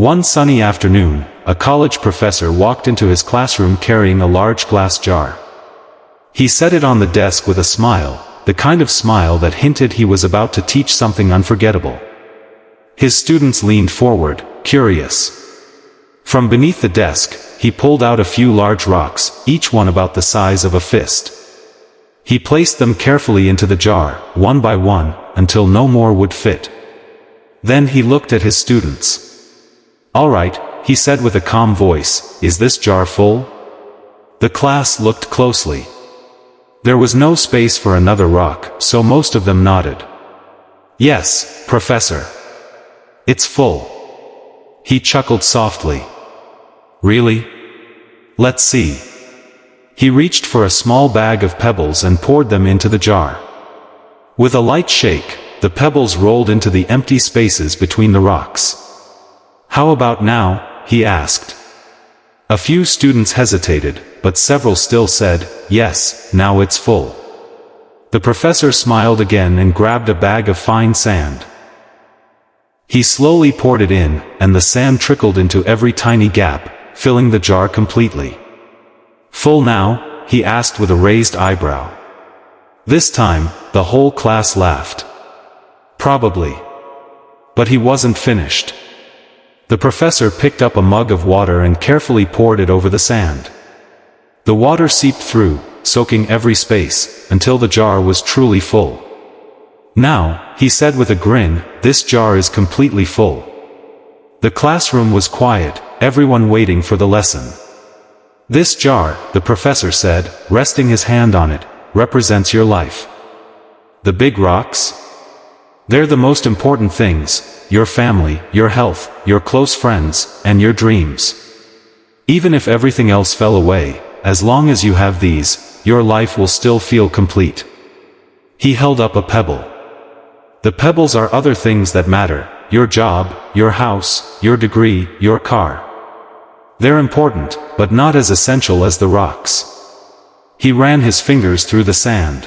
One sunny afternoon, a college professor walked into his classroom carrying a large glass jar. He set it on the desk with a smile, the kind of smile that hinted he was about to teach something unforgettable. His students leaned forward, curious. From beneath the desk, he pulled out a few large rocks, each one about the size of a fist. He placed them carefully into the jar, one by one, until no more would fit. Then he looked at his students. "All right," he said with a calm voice, "is this jar full?" The class looked closely. There was no space for another rock, so most of them nodded. "Yes, Professor. It's full." He chuckled softly. "Really? Let's see." He reached for a small bag of pebbles and poured them into the jar. With a light shake, the pebbles rolled into the empty spaces between the rocks. "How about now?" he asked. A few students hesitated, but several still said, "Yes, now it's full." The professor smiled again and grabbed a bag of fine sand. He slowly poured it in, and the sand trickled into every tiny gap, filling the jar completely. "Full now?" he asked with a raised eyebrow. This time, the whole class laughed. "Probably." But he wasn't finished. The professor picked up a mug of water and carefully poured it over the sand. The water seeped through, soaking every space, until the jar was truly full. "Now," he said with a grin, "this jar is completely full." The classroom was quiet, everyone waiting for the lesson. "This jar," the professor said, resting his hand on it, "represents your life." "The big rocks? They're the most important things: your family, your health, your close friends, and your dreams. Even if everything else fell away, as long as you have these, your life will still feel complete." He held up a pebble. "The pebbles are other things that matter: your job, your house, your degree, your car. They're important, but not as essential as the rocks." He ran his fingers through the sand.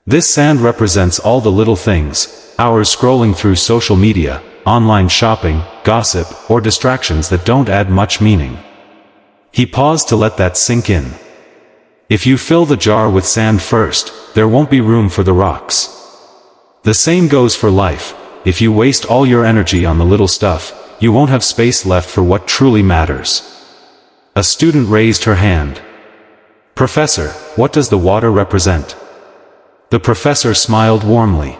"This sand represents all the little things, hours scrolling through social media, online shopping, gossip, or distractions that don't add much meaning." He paused to let that sink in. If you fill the jar with sand first, there won't be room for the rocks. The same goes for life: if you waste all your energy on the little stuff, you won't have space left for what truly matters. A student raised her hand. "Professor, what does the water represent?" The professor smiled warmly.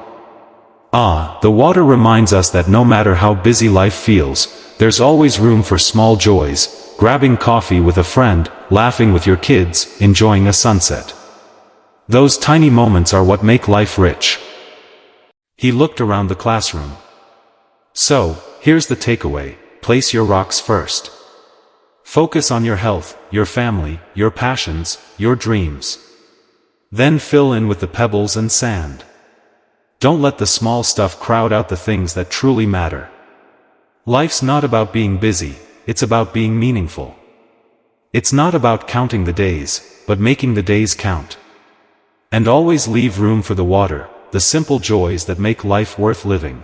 The water reminds us that no matter how busy life feels, there's always room for small joys: grabbing coffee with a friend, laughing with your kids, enjoying a sunset. Those tiny moments are what make life rich." He looked around the classroom. "So, here's the takeaway: place your rocks first. Focus on your health, your family, your passions, your dreams. Then fill in with the pebbles and sand. Don't let the small stuff crowd out the things that truly matter. Life's not about being busy, it's about being meaningful. It's not about counting the days, but making the days count. And always leave room for the water, the simple joys that make life worth living."